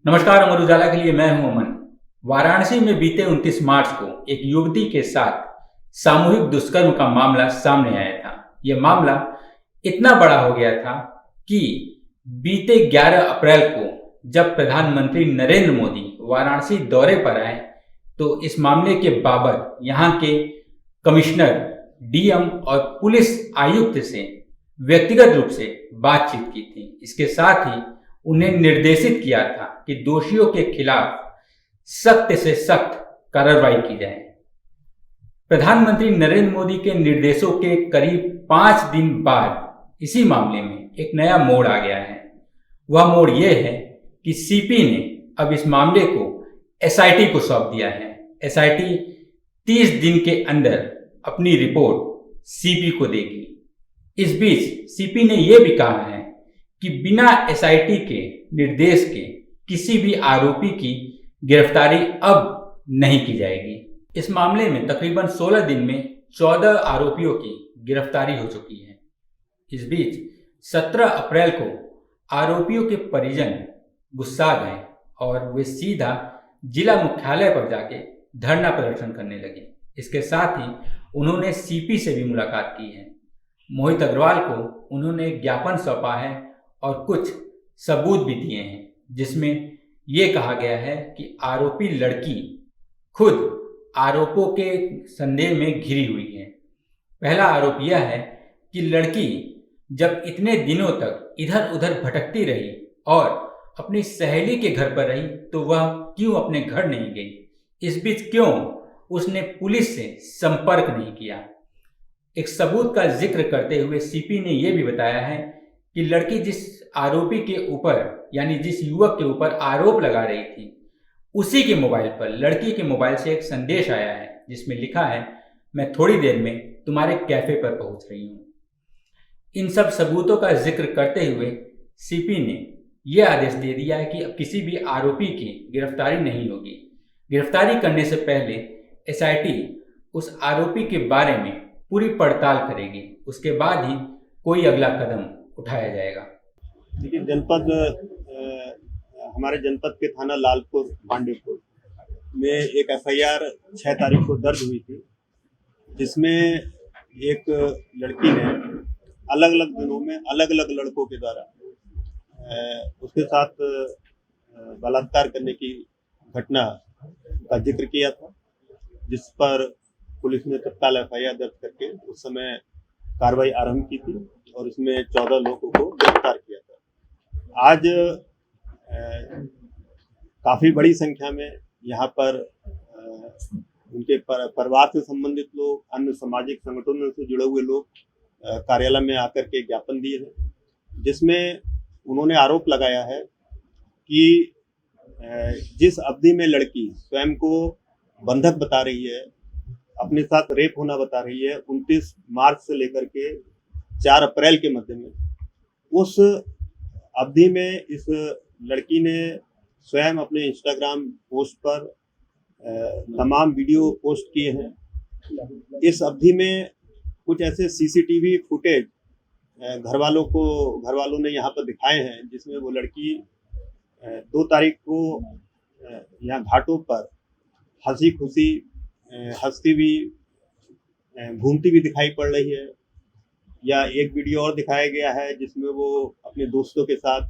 नमस्कार। अमर उजाला के लिए मैं हूं अमन। वाराणसी में बीते 29 मार्च को एक युवती के साथ सामूहिक दुष्कर्म का मामला सामने आया था। यह मामला इतना बड़ा हो गया था कि बीते 11 अप्रैल को जब प्रधानमंत्री नरेंद्र मोदी वाराणसी दौरे पर आए तो इस मामले के बाबत यहां के कमिश्नर, डीएम और पुलिस आयुक्त से व्यक्तिगत रूप से बातचीत की थी। इसके साथ ही उन्हें निर्देशित किया था कि दोषियों के खिलाफ सख्त से सख्त कार्रवाई की जाए। प्रधानमंत्री नरेंद्र मोदी के निर्देशों के करीब 5 दिन बाद इसी मामले में एक नया मोड़ आ गया है। वह मोड़ यह है कि सीपी ने अब इस मामले को एसआईटी को सौंप दिया है। एसआईटी 30 दिन के अंदर अपनी रिपोर्ट सीपी को देगी। इस बीच सीपी ने यह भी कहा है कि बिना एसआईटी के निर्देश के किसी भी आरोपी की गिरफ्तारी अब नहीं की जाएगी। इस मामले में तकरीबन 16 दिन में 14 आरोपियों की गिरफ्तारी हो चुकी है। इस बीच 17 अप्रैल को आरोपियों के परिजन गुस्सा गए और वे सीधा जिला मुख्यालय पर जाके धरना प्रदर्शन करने लगे। इसके साथ ही उन्होंने सीपी से भी मुलाकात की है। मोहित अग्रवाल को उन्होंने ज्ञापन सौंपा है और कुछ सबूत भी दिए हैं, जिसमें यह कहा गया है कि आरोपी लड़की खुद आरोपों के संदेह में घिरी हुई है। पहला आरोप यह है कि लड़की जब इतने दिनों तक इधर उधर भटकती रही और अपनी सहेली के घर पर रही तो वह क्यों अपने घर नहीं गई। इस बीच क्यों उसने पुलिस से संपर्क नहीं किया। एक सबूत का जिक्र करते हुए सीपी ने यह भी बताया है कि लड़की जिस आरोपी के ऊपर यानी जिस युवक के ऊपर आरोप लगा रही थी उसी के मोबाइल पर, लड़की के मोबाइल से एक संदेश आया है जिसमें लिखा है, मैं थोड़ी देर में तुम्हारे कैफे पर पहुंच रही हूं। इन सब सबूतों का जिक्र करते हुए सीपी ने यह आदेश दे दिया है कि अब किसी भी आरोपी की गिरफ्तारी नहीं होगी। गिरफ्तारी करने से पहले एसआईटी उस आरोपी के बारे में पूरी पड़ताल करेगी, उसके बाद ही कोई अगला कदम उठाया जाएगा। देखिए, हमारे जनपद के थाना लालपुर पांडेपुर में एक एफआईआर 6 तारीख को दर्ज हुई थी, जिसमें एक लड़की ने अलग अलग दिनों में अलग अलग लड़कों के द्वारा उसके साथ बलात्कार करने की घटना का जिक्र किया था, जिस पर पुलिस ने तत्काल एफआईआर दर्ज करके उस समय कार्रवाई आरंभ की थी और इसमें 14 लोगों को गिरफ्तार किया था। आज काफ़ी बड़ी संख्या में यहाँ पर उनके परिवार से संबंधित लोग, अन्य सामाजिक संगठनों से जुड़े हुए लोग कार्यालय में आकर के ज्ञापन दिए हैं, जिसमें उन्होंने आरोप लगाया है कि जिस अवधि में लड़की स्वयं को बंधक बता रही है, अपने साथ रेप होना बता रही है, 29 मार्च से लेकर के 4 अप्रैल के मध्य में, उस अवधि में इस लड़की ने स्वयं अपने इंस्टाग्राम पोस्ट पर तमाम वीडियो पोस्ट किए हैं। इस अवधि में कुछ ऐसे सीसीटीवी फुटेज घर वालों ने यहाँ पर दिखाए हैं, जिसमें वो लड़की 2 तारीख को यहाँ घाटों पर हंसी खुशी हंसती हुई घूमती भी दिखाई पड़ रही है। या एक वीडियो और दिखाया गया है जिसमें वो अपने दोस्तों के साथ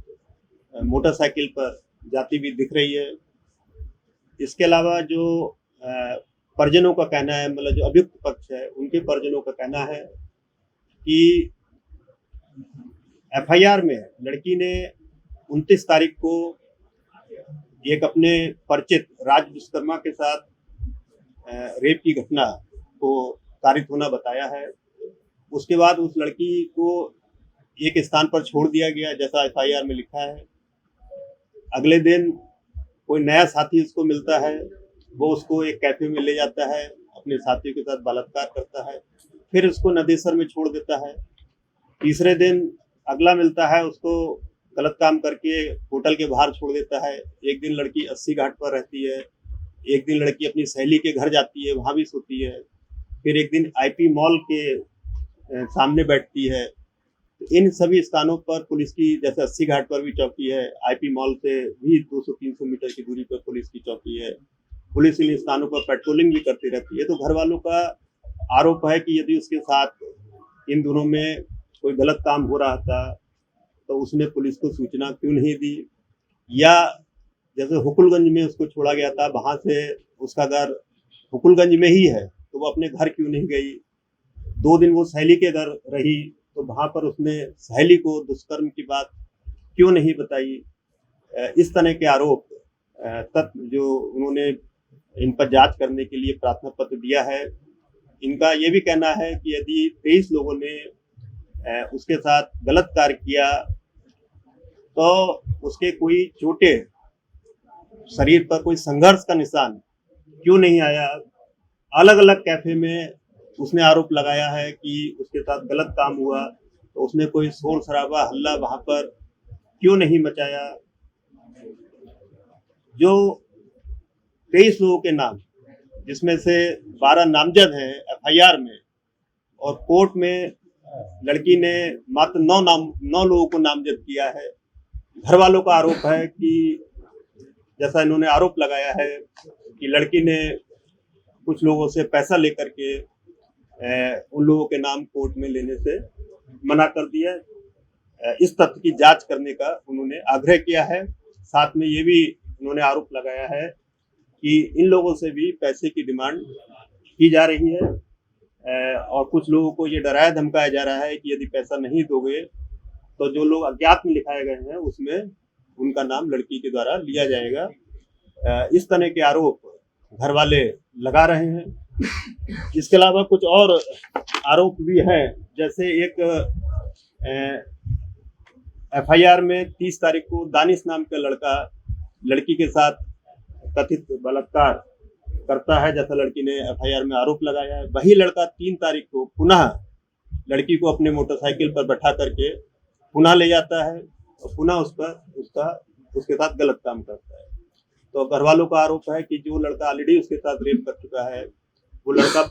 मोटरसाइकिल पर जाती भी दिख रही है। इसके अलावा जो परिजनों का कहना है, मतलब जो अभियुक्त पक्ष है, उनके परिजनों का कहना है कि एफआईआर में लड़की ने 29 तारीख को एक अपने परिचित राज विश्वकर्मा के साथ रेप की घटना को कारित होना बताया है। उसके बाद उस लड़की को एक स्थान पर छोड़ दिया गया, जैसा एफआईआर में लिखा है। अगले दिन कोई नया साथी उसको मिलता है, वो उसको एक कैफे में ले जाता है, अपने साथी के साथ बलात्कार करता है, फिर उसको नदेसर में छोड़ देता है। तीसरे दिन अगला मिलता है, उसको गलत काम करके होटल के बाहर छोड़ देता है। एक दिन लड़की 80 घाट पर रहती है, एक दिन लड़की अपनी सहेली के घर जाती है, वहाँ भी सोती है, फिर एक दिन आईपी मॉल के सामने बैठती है, इन सभी स्थानों पर पुलिस की, जैसे 80 घाट पर भी चौकी है, आईपी मॉल से भी 200-300 मीटर की दूरी पर पुलिस की चौकी है। पुलिस इन स्थानों पर पेट्रोलिंग भी करती रहती है। तो घर वालों का आरोप है कि यदि उसके साथ इन दोनों में कोई गलत काम हो रहा था तो उसने पुलिस को सूचना क्यों नहीं दी, या जैसे हुकुलगंज में उसको छोड़ा गया था, वहां से उसका घर हुकुलगंज में ही है, तो वो अपने घर क्यों नहीं गई। 2 दिन वो सहेली के घर रही तो वहां पर उसने सहेली को दुष्कर्म की बात क्यों नहीं बताई। इस तरह के आरोप तथ्य जो उन्होंने इन पर जांच करने के लिए प्रार्थना पत्र दिया है। इनका ये भी कहना है कि यदि 23 लोगों ने उसके साथ गलत कार्य किया तो उसके कोई चोटें, शरीर पर कोई संघर्ष का निशान क्यों नहीं आया। अलग अलग कैफे में उसने आरोप लगाया है कि उसके साथ गलत काम हुआ तो उसने कोई शोर शराबा हल्ला वहां पर क्यों नहीं मचाया। जो 23 लोगों के नाम, जिसमें से 12 नामजद हैं एफआईआर में, और कोर्ट में लड़की ने मात्र 9 लोगों को नामजद किया है। घर वालों का आरोप है कि जैसा इन्होंने आरोप लगाया है कि लड़की ने कुछ लोगों से पैसा लेकर के उन लोगों के नाम कोर्ट में लेने से मना कर दिया। इस तथ्य की जांच करने का उन्होंने आग्रह किया है। साथ में ये भी उन्होंने आरोप लगाया है कि इन लोगों से भी पैसे की डिमांड की जा रही है, और कुछ लोगों को ये डराया धमकाया जा रहा है कि यदि पैसा नहीं दोगे तो जो लोग अज्ञात में लिखाए गए हैं उसमें उनका नाम लड़की के द्वारा लिया जाएगा। इस तरह के आरोप घर वाले लगा रहे हैं। इसके अलावा कुछ और आरोप भी हैं, जैसे एक एफआईआर में 30 तारीख को दानिश नाम का लड़का लड़की के साथ कथित बलात्कार करता है, जैसा लड़की ने एफआईआर में आरोप लगाया है। वही लड़का 3 तारीख को पुनः लड़की को अपने मोटरसाइकिल पर बैठा करके पुनः ले जाता है और पुनः उसके साथ गलत काम करता है। तो घर वालों का आरोप है कि जो लड़का ऑलरेडी उसके साथ रेप कर चुका है, वो लड़का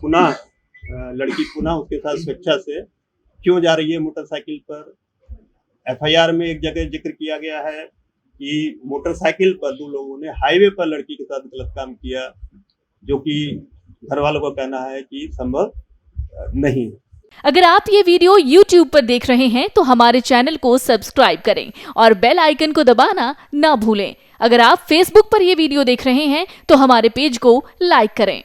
लड़की पुनः उसके साथ स्वेच्छा से क्यों जा रही है मोटरसाइकिल पर। एफआईआर में एक जगह जिक्र किया गया है कि मोटरसाइकिल पर 2 लोगों ने हाईवे पर लड़की के साथ गलत काम किया, जो कि घर वालों का कहना है कि संभव नहीं है। अगर आप ये वीडियो YouTube पर देख रहे हैं तो हमारे चैनल को सब्सक्राइब करें और बेल आइकन को दबाना ना भूलें। अगर आप Facebook पर ये वीडियो देख रहे हैं तो हमारे पेज को लाइक करें।